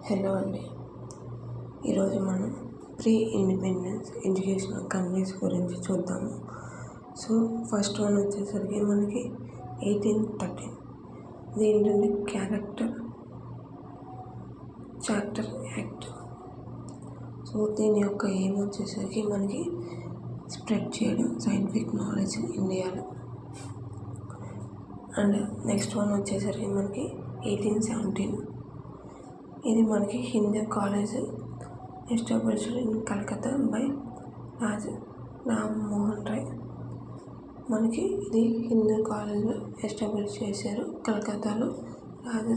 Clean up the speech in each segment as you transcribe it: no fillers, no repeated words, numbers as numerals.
Hello అండి. ఈరోజు మనం ప్రీ ఇండిపెండెన్స్ ఎడ్యుకేషనల్ కంపెనీస్ గురించి చూద్దాము. సో ఫస్ట్ వన్ వచ్చేసరికి మనకి 1813. ఇది ఏంటంటే క్యారెక్టర్ చార్టర్ యాక్ట్. సో దీని యొక్క ఎయిమ్ వచ్చేసరికి మనకి స్ప్రెడ్ చేయడం సైంటిఫిక్ నాలెడ్జ్ ఇండియాలో. అండ్ నెక్స్ట్ వన్ వచ్చేసరికి మనకి 1817. ఇది మనకి Hindu college established in Calcutta by Ram Mohan Roy. మనకి ఇది హిందూ కాలేజ్లో ఎస్టాబ్లిష్ చేశారు కలకత్తాలో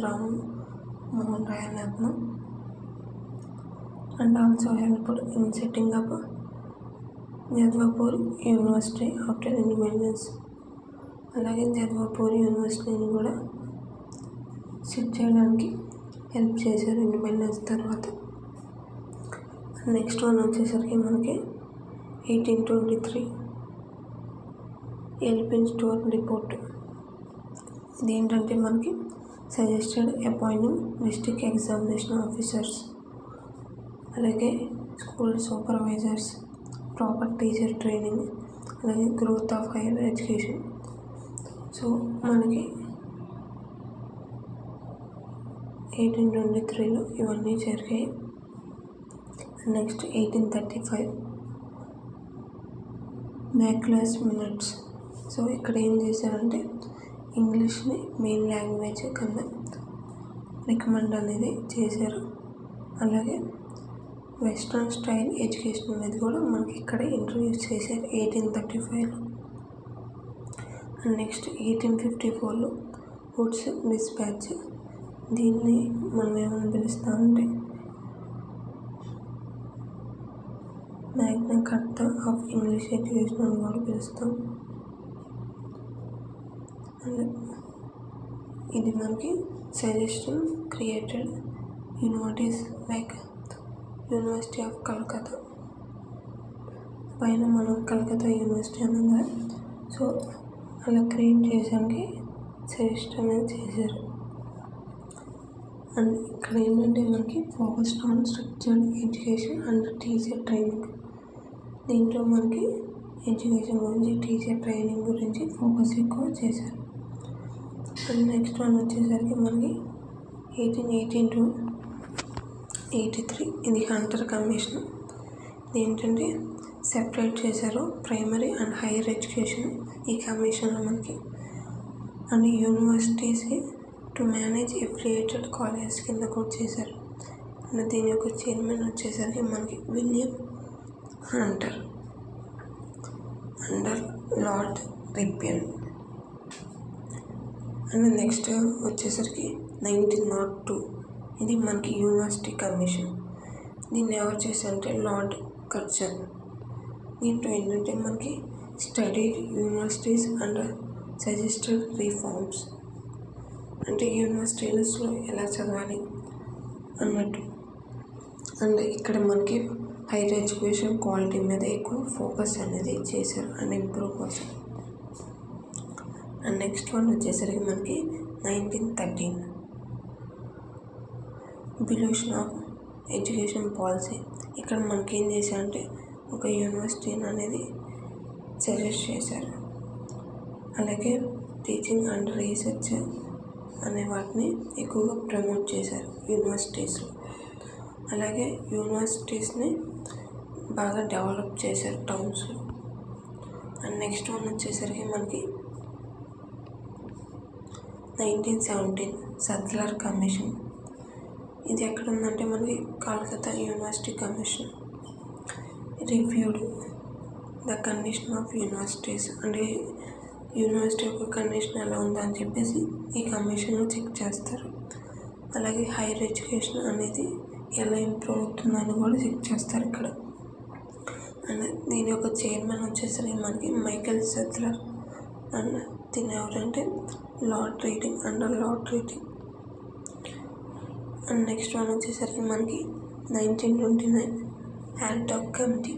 రామ్ మోహన్ రాయ్ అనే అతను. And also helped in setting up Jadavpur university after independence. అలాగే జద్వాపూర్ యూనివర్సిటీని కూడా సెట్ చేయడానికి హెల్ప్ చేశారు ఇండిపెండెన్స్ తర్వాత. నెక్స్ట్ వన్ వచ్చేసరికి మనకి 1823 ఎల్పిన్ స్టోర్ రిపోర్ట్. ఇది ఏంటంటే మనకి suggested appointing district examination officers, అలాగే school supervisors, proper teacher training, అలాగే growth of higher education. So మనకి 1823లో ఇవన్నీ జరిగాయి. Next 1835 మ్యాక్లాస్ minutes. సో ఇక్కడ ఏం చేశారంటే ఇంగ్లీష్ని మెయిన్ లాంగ్వేజ్ కింద రికమెండ్ అనేది చేశారు. అలాగే వెస్ట్రన్ స్టైల్ ఎడ్యుకేషన్ అనేది కూడా మనకి ఇక్కడ ఇంట్రడ్యూస్ చేశారు 1835లో. అండ్ నెక్స్ట్ 1854లో వుడ్స్ డిస్పాచ్. దీన్ని మనం ఏమని పిలుస్తామంటే Magna Carta of English education అని కూడా పిలుస్తాం. అండ్ ఇది మనకి suggestion created universities like university of Calcutta. పైన మనం కలకత్తా యూనివర్సిటీ అనగా సో అలా క్రియేట్ చేయడానికి సజెస్ట్ అనేది చేశారు. అండ్ ఇక్కడ ఏంటంటే మనకి focused on structured education and teacher training. దీంట్లో మనకి ఎడ్యుకేషన్ గురించి టీచర్ ట్రైనింగ్ గురించి ఫోకస్ ఎక్కువ చేశారు. అండ్ నెక్స్ట్ వన్ వచ్చేసరికి మనకి 1818 to 1883 ఇది హంటర్ కమిషన్. ఇది ఏంటంటే సెపరేట్ చేశారు ప్రైమరీ అండ్ హైయర్ ఎడ్యుకేషన్ ఈ కమిషన్లో మనకి. And universities to manage affiliated colleges కింద కూడా చేశారు. అండ్ దీని యొక్క చైర్మన్ వచ్చేసరికి మనకి William Hunter under Lord Ripon. And next వచ్చేసరికి 1902 ఇది మనకి యూనివర్సిటీ కమిషన్. దీన్ని ఎవరు చేశారంటే లార్డ్ కర్జన్. దీంట్లో ఏంటంటే మనకి study universities and suggested reforms, అంటే యూనివర్సిటీస్లో ఎలా చదవాలి అన్నట్టు. అండ్ ఇక్కడ మనకి హైయర్ ఎడ్యుకేషన్ క్వాలిటీ మీద ఎక్కువ ఫోకస్ అనేది చేశారు అండ్ ఇంప్రూవ్ కోసం. అండ్ నెక్స్ట్ వన్ వచ్చేసరికి మనకి 1913 ఇవల్యూషన్ ఆఫ్ ఎడ్యుకేషన్ పాలసీ. ఇక్కడ మనకి ఏం చేశారంటే ఒక యూనివర్సిటీని అనేది సజెస్ట్ చేశారు. అలాగే టీచింగ్ అండ్ రీసెర్చ్ అనే వాటిని ఎక్కువగా ప్రమోట్ చేశారు యూనివర్సిటీస్లో. అలాగే యూనివర్సిటీస్ని బాగా డెవలప్ చేశారు టౌన్స్లో. అండ్ నెక్స్ట్ వన్ వచ్చేసరికి మనకి 1917 సత్లార్ కమిషన్. ఇది ఎక్కడ ఉందంటే మనకి Calcutta university commission. Reviewed the condition of universities, అంటే యూనివర్సిటీ యొక్క కండిషన్ ఎలా ఉందా అని చెప్పేసి ఈ కమిషన్లో చెక్ చేస్తారు. అలాగే హైయర్ ఎడ్యుకేషన్ అనేది ఎలా ఇంప్రూవ్ అవుతుందని కూడా చెక్ చేస్తారు ఇక్కడ. అండ్ దీని యొక్క చైర్మన్ వచ్చేసరికి మనకి మైకేల్ సత్లర్. అండ్ దీని ఎవరంటే lord reading under lord reading. And next one వచ్చేసరికి మనకి 1929 హ్యాండ్టాక్ కమిటీ.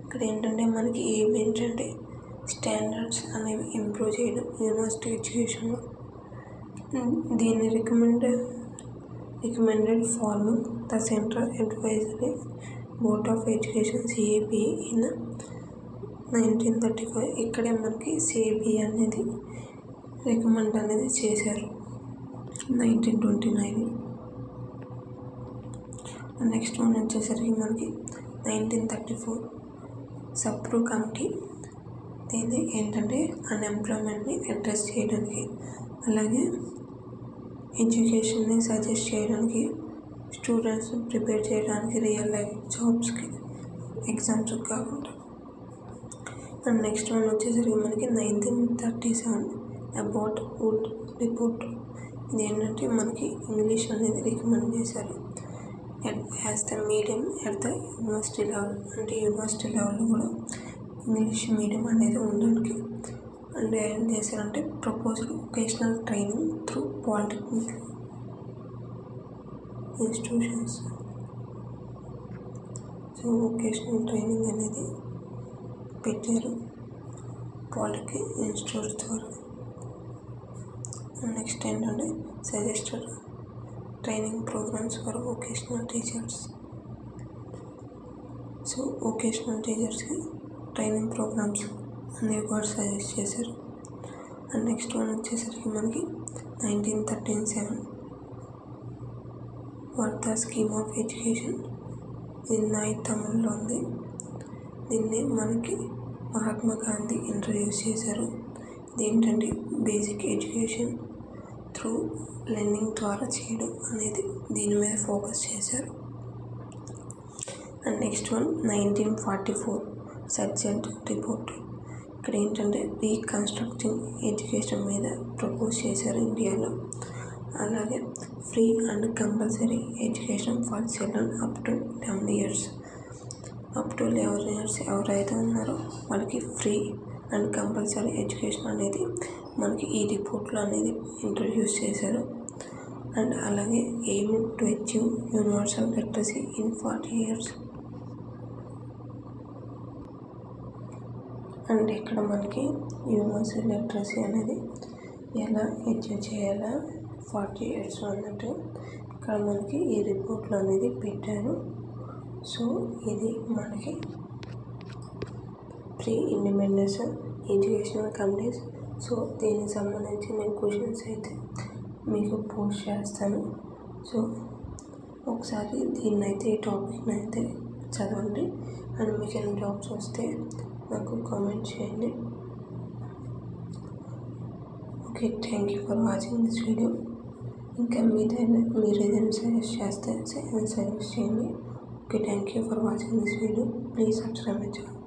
ఇక్కడ ఏంటంటే మనకి ఏం ఏంటంటే స్టాండర్డ్స్ అనేవి ఇంప్రూవ్ చేయడం యూనివర్సిటీ ఎడ్యుకేషన్లో. దీన్ని recommend recommended following the Central Advisory Board of Education CABE in 1935. ఇక్కడే మనకి CABE అనేది రికమెండ్ అనేది చేశారు 1929. నెక్స్ట్ వన్ వచ్చేసరికి మనకి 1934 సప్రూ కమిటీ. దీన్ని ఏంటంటే అన్ఎంప్లాయ్మెంట్ని అడ్రస్ చేయడానికి, అలాగే ఎడ్యుకేషన్ని సజెస్ట్ చేయడానికి, స్టూడెంట్స్ ప్రిపేర్ చేయడానికి రియల్ లైఫ్ జాబ్స్కి ఎగ్జామ్స్ కాకుండా. అండ్ నెక్స్ట్ వన్ వచ్చేసరికి మనకి 1937 అబౌట్ వుడ్ రిపోర్ట్. ఇది ఏంటంటే మనకి ఇంగ్లీష్ అనేది రికమెండ్ చేశారు as the medium at the university level. అంటే యూనివర్సిటీ లెవెల్లో కూడా ఇంగ్లీష్ మీడియం అనేది ఉండడానికి. అండ్ ఏం చేశారంటే proposed vocational training through polytechnic institutions. So vocational training అనేది పెట్టారు పాలిటెక్నిక్ ఇన్స్టిట్యూట్స్ ద్వారా. అండ్ నెక్స్ట్ ఏంటంటే suggested training programmes for vocational teachers. So vocational టీచర్స్కి ట్రైనింగ్ ప్రోగ్రామ్స్ అనేవి కూడా సజెస్ట్ చేశారు. అండ్ నెక్స్ట్ వన్ వచ్చేసరికి మనకి 1937 వర్ధా స్కీమ్ ఆఫ్ ఎడ్యుకేషన్. ఇది నాయి తమిళ్లో ఉంది. దీన్ని మనకి మహాత్మా గాంధీ ఇంట్రడ్యూస్ చేశారు. ఇది ఏంటంటే బేసిక్ ఎడ్యుకేషన్ త్రూ లెర్నింగ్ ద్వారా చేయడం అనేది దీని మీద ఫోకస్ చేశారు. And next one 1944 sergeant report. ఇక్కడ ఏంటంటే రీకన్స్ట్రక్టింగ్ ఎడ్యుకేషన్ మీద ప్రపోజ్ చేశారు ఇండియాలో. అలాగే free and compulsory education for children up to 10 years. Up to 11 years ఎవరైతే ఉన్నారో వాళ్ళకి ఫ్రీ అండ్ కంపల్సరీ ఎడ్యుకేషన్ అనేది మనకి ఈ రిపోర్ట్లో అనేది ఇంట్రడ్యూస్ చేశారు. అండ్ అలాగే aim to achieve universal literacy in 40 years. And ఇక్కడ మనకి యూనివర్సల్ లిటరసీ అనేది ఎలా అచీవ్ చేయాలా 40 years అన్నట్టు ఇక్కడ మనకి ఈ రిపోర్ట్లో అనేది పెట్టారు. సో ఇది మనకి pre independence educational committees. So దీనికి సంబంధించి నేను క్వశ్చన్స్ అయితే మీకు పోస్ట్ చేస్తాను. సో ఒకసారి దీన్నైతే ఈ టాపిక్ని అయితే చదవండి. అండ్ మీకు ఏమైనా డౌట్స్ వస్తే నాకు కామెంట్ చేయండి. Okay, thank you for watching this video. ఇంకా మీరు ఏదైనా సజెస్ట్ చేస్తే సజెస్ట్ చేయండి. Okay, thank you for watching this video. Please subscribe my channel.